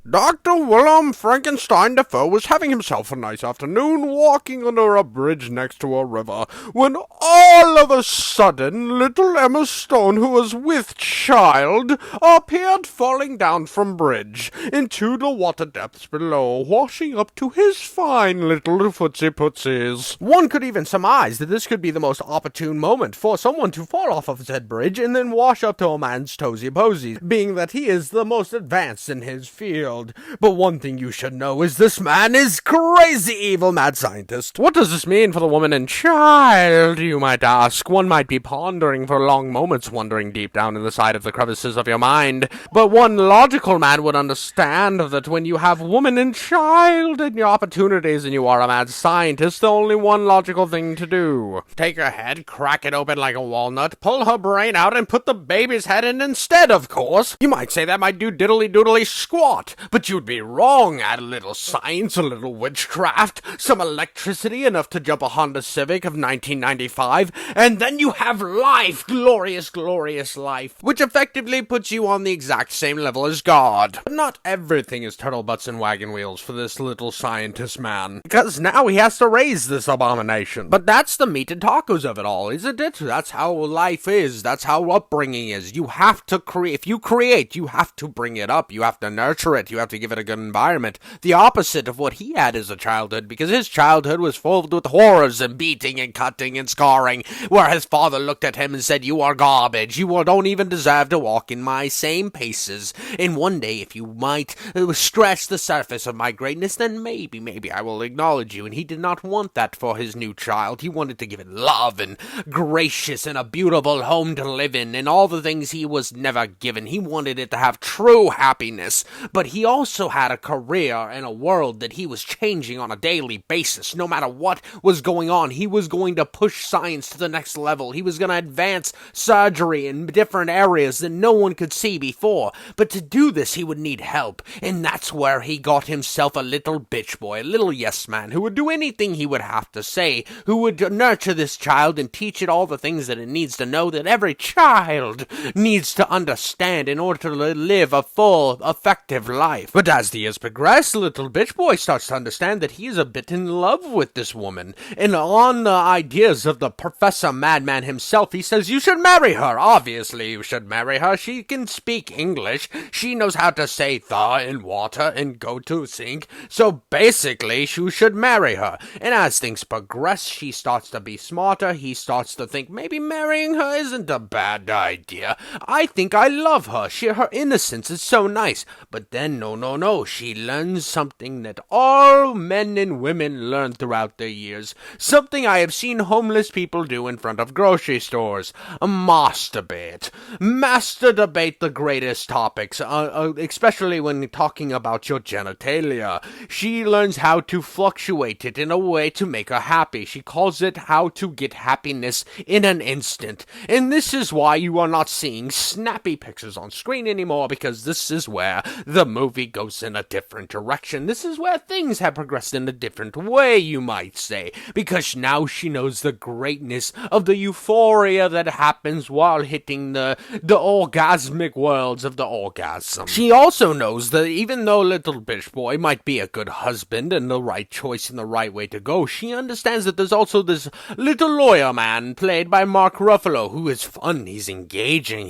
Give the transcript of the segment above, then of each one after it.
Dr. Willem Frankenstein Defoe was having himself a nice afternoon walking under a bridge next to a river, when all of a sudden little Emma Stone, who was with child, appeared falling down from bridge into the water depths below, washing up to his fine little footsie-pootsies. One could even surmise that this could be the most opportune moment for someone to fall off of said bridge and then wash up to a man's toesy-posies, being that he is the most advanced in his field. But one thing you should know is this man is crazy evil mad scientist. What does this mean for the woman and child, you might ask? One might be pondering for long moments, wondering deep down in the side of the crevices of your mind. But one logical man would understand that when you have woman and child in your opportunities and you are a mad scientist, the only one logical thing to do. Take her head, crack it open like a walnut, pull her brain out, and put the baby's head in instead, of course. You might say that might do diddly-doodly squat. But you'd be wrong. Add a little science, a little witchcraft, some electricity, enough to jump a Honda Civic of 1995, and then you have life, glorious, glorious life, which effectively puts you on the exact same level as God. But not everything is turtle butts and wagon wheels for this little scientist man, because now he has to raise this abomination. But that's the meat and tacos of it all, isn't it? That's how life is. That's how upbringing is. You have to create. If you create, you have to bring it up. You have to nurture it. You have to give it a good environment. The opposite of what he had as a childhood, because his childhood was filled with horrors and beating and cutting and scarring, where his father looked at him and said, "You are garbage. You don't even deserve to walk in my same paces. And one day, if you might scratch the surface of my greatness, then maybe I will acknowledge you." And he did not want that for his new child. He wanted to give it love and gracious and a beautiful home to live in and all the things he was never given. He wanted it to have true happiness. But he also had a career and a world that he was changing on a daily basis. No matter what was going on, he was going to push science to the next level. He was going to advance surgery in different areas that no one could see before. But to do this, he would need help. And that's where he got himself a little bitch boy, a little yes man, who would do anything he would have to say, who would nurture this child and teach it all the things that it needs to know, that every child needs to understand in order to live a full, effective life. But as the years progress, little bitch boy starts to understand that he is a bit in love with this woman. And on the ideas of the Professor Madman himself, he says, "You should marry her. Obviously, you should marry her. She can speak English. She knows how to say the in water and go to sink. So basically, you should marry her." And as things progress, she starts to be smarter. He starts to think maybe marrying her isn't a bad idea. I think I love her. Her innocence is so nice. But then, no, she learns something that all men and women learn throughout their years. Something I have seen homeless people do in front of grocery stores. Masturbate. Masturbate the greatest topics, especially when talking about your genitalia. She learns how to fluctuate it in a way to make her happy. She calls it how to get happiness in an instant. And this is why you are not seeing snappy pictures on screen anymore, because this is where the movie goes in a different direction. This is where things have progressed in a different way, you might say, because now she knows the greatness of the euphoria that happens while hitting the orgasmic worlds of the orgasm. She also knows that even though little bitch boy might be a good husband and the right choice and the right way to go, she understands that there's also this little lawyer man played by Mark Ruffalo, who is fun, he's engaging,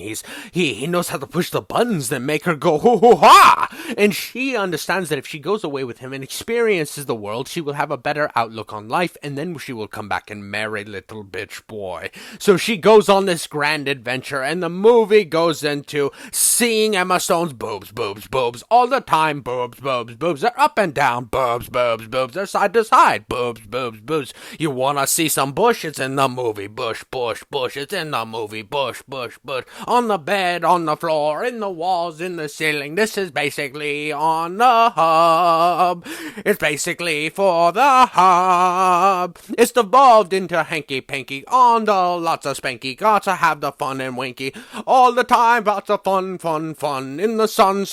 he knows how to push the buttons that make her go hoo-hoo-ha! And she understands that if she goes away with him and experiences the world, she will have a better outlook on life, and then she will come back and marry little bitch boy. So she goes on this grand adventure, and the movie goes into seeing Emma Stone's boobs all the time. Boobs. They're up and down. Boobs. They're side to side. Boobs. You wanna see some bush? It's in the movie. Bush. It's in the movie. Bush. On the bed, on the floor, in the walls, in the ceiling. This is basically on the hub. It's basically for the hub. It's devolved into hanky-panky on the lots of spanky. Got to have the fun and winky all the time. Lots of fun. In the sun.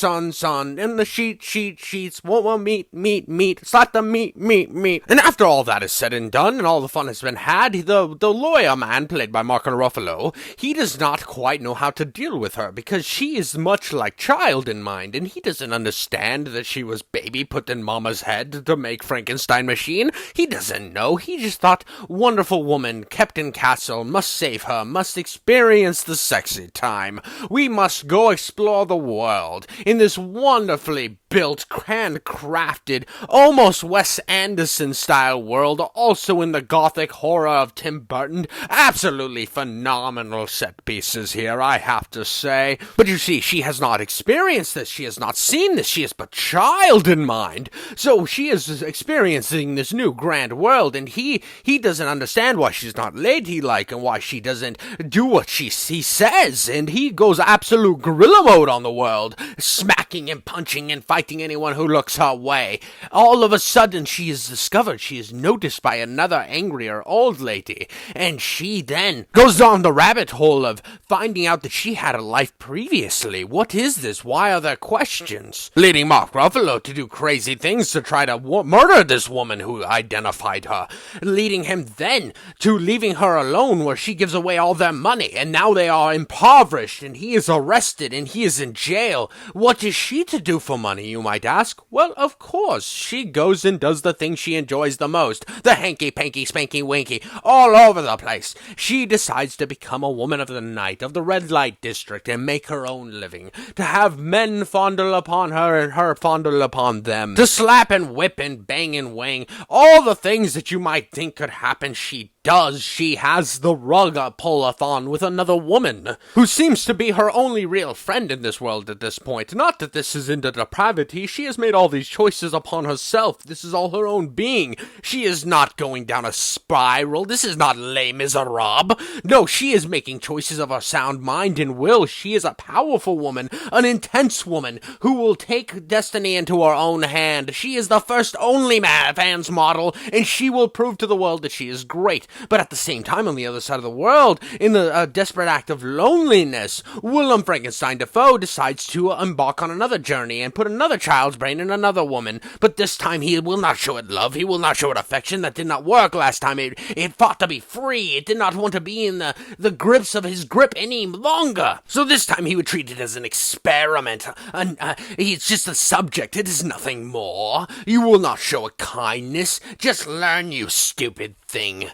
In the sheets. Won't meet. Slap the meat. And after all that is said and done, and all the fun has been had, the lawyer man, played by Mark Ruffalo, he does not quite know how to deal with her, because she is much like child in mind, and he doesn't understand that she was baby put in mama's head to make Frankenstein machine. He doesn't know. He just thought, wonderful woman, kept in castle, must save her, must experience the sexy time. We must go explore the world in this wonderfully built, handcrafted, almost Wes Anderson-style world, also in the gothic horror of Tim Burton. Absolutely phenomenal set pieces here, I have to say. But you see, she has not experienced this. She has not seen this. She has but child in mind. So she is experiencing this new grand world, and he doesn't understand why she's not ladylike and why she doesn't do what he says, and he goes absolute gorilla mode on the world, smacking and punching and fighting anyone who looks her way. All of a sudden, she is discovered. She is noticed by another angrier old lady, and she then goes down the rabbit hole of finding out that she had a life previously. What is this? Why are there questions? Leading Mark Ruffalo to do crazy things to try to murder this woman who identified her, leading him then to leaving her alone where she gives away all their money, and now they are impoverished, and he is arrested, and he is in jail. What is she to do for money, you might ask? Well, of course, she goes and does the thing she enjoys the most, the hanky-panky, spanky-winky, all over the place. She decides to become a woman of the night, of the red light district, and make her own living, to have men fondle upon her and her fondle upon them, to slap and whip and bang and wang, all the things that you might think could happen, she does. She has the rug pull-a-thon with another woman, who seems to be her only real friend in this world at this point. Not that this is into depravity. She has made all these choices upon herself. This is all her own being. She is not going down a spiral. This is not Les Miserables. No, she is making choices of her sound mind and will. She is a powerful woman, an intense woman, who will take destiny into her own hand. She is the first only fans model, and she will prove to the world that she is great. But at the same time, on the other side of the world, in the desperate act of loneliness, Willem Frankenstein Dafoe decides to embark on another journey and put another child's brain in another woman. But this time he will not show it love. He will not show it affection. That did not work last time. It fought to be free. It did not want to be in the grips of his grip any longer. So this time he would treat it as an experiment. It's just a subject. It is nothing more. You will not show a kindness. Just learn, you stupid thing.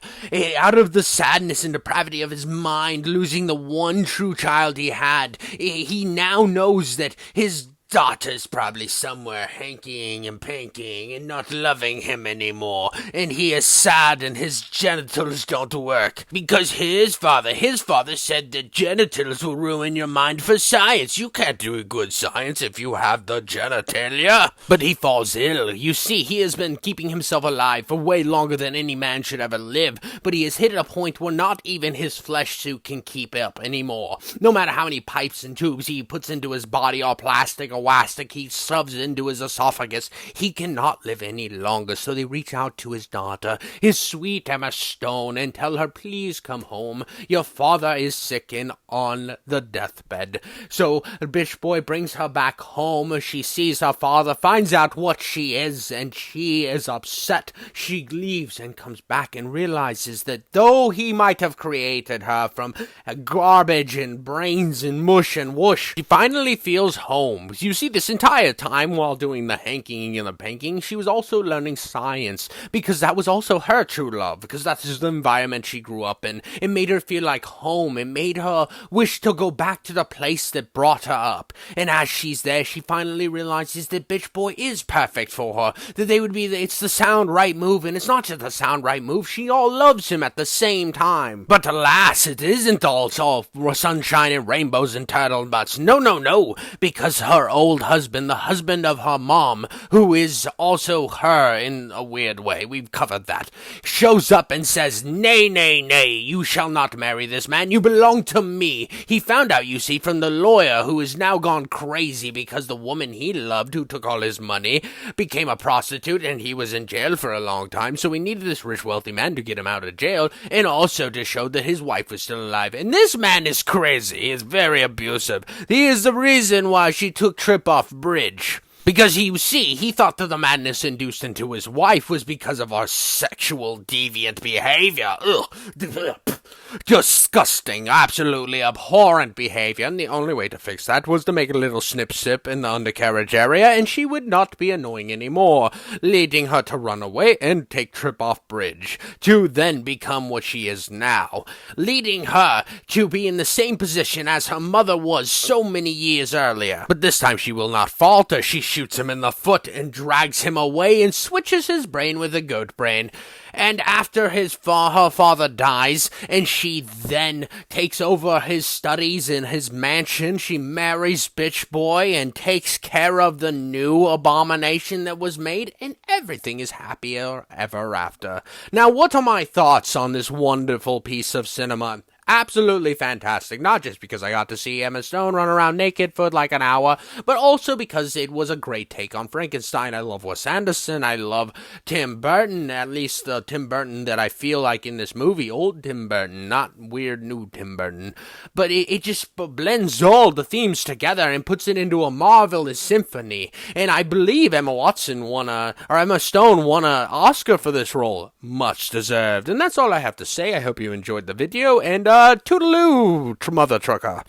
Out of the sadness and depravity of his mind, losing the one true child he had, he now knows that his daughter's probably somewhere hankying and pankying and not loving him anymore, and he is sad and his genitals don't work, because his father said that genitals will ruin your mind for science. You can't do good science if you have the genitalia. But he falls ill. You see, he has been keeping himself alive for way longer than any man should ever live, but he has hit a point where not even his flesh suit can keep up anymore. No matter how many pipes and tubes he puts into his body, or plastic or elastic he shoves into his esophagus, he cannot live any longer. So they reach out to his daughter, his sweet Emma Stone, and tell her, please come home. Your father is sick and on the deathbed. So the bitch boy brings her back home. She sees her father, finds out what she is, and she is upset. She leaves and comes back and realizes that though he might have created her from garbage and brains and mush and whoosh, she finally feels home. You see, this entire time while doing the hanking and the panking, she was also learning science, because that was also her true love, because that's the environment she grew up in. It made her feel like home. It made her wish to go back to the place that brought her up. And as she's there, she finally realizes that bitch boy is perfect for her, that they would be, it's the sound right move, and it's not just the sound right move, she all loves him at the same time. But alas, it isn't all sunshine and rainbows and turtle butts. No, because her old husband, the husband of her mom, who is also her in a weird way, we've covered that, shows up and says, nay, you shall not marry this man, you belong to me. He found out, you see, from the lawyer, who is now gone crazy because the woman he loved, who took all his money, became a prostitute, and he was in jail for a long time, so he needed this rich, wealthy man to get him out of jail, and also to show that his wife was still alive. And this man is crazy. He is very abusive. He is the reason why she took trip off bridge. Because he thought that the madness induced into his wife was because of our sexual deviant behavior. Ugh. Disgusting, absolutely abhorrent behavior, and the only way to fix that was to make a little snip-sip in the undercarriage area, and she would not be annoying anymore, leading her to run away and take trip off bridge, to then become what she is now, leading her to be in the same position as her mother was so many years earlier. But this time she will not falter. She shoots him in the foot and drags him away and switches his brain with a goat brain. And after her father dies, and she then takes over his studies in his mansion, she marries Bitch Boy and takes care of the new abomination that was made, and everything is happier ever after. Now, what are my thoughts on this wonderful piece of cinema? Absolutely fantastic, not just because I got to see Emma Stone run around naked for like an hour, but also because it was a great take on Frankenstein. I love Wes Anderson, I love Tim Burton, at least the Tim Burton that I feel like in this movie, old Tim Burton, not weird new Tim Burton, but it just blends all the themes together and puts it into a marvelous symphony, and I believe Emma Stone won an Oscar for this role, much deserved, and that's all I have to say. I hope you enjoyed the video, and toodaloo, mother trucker.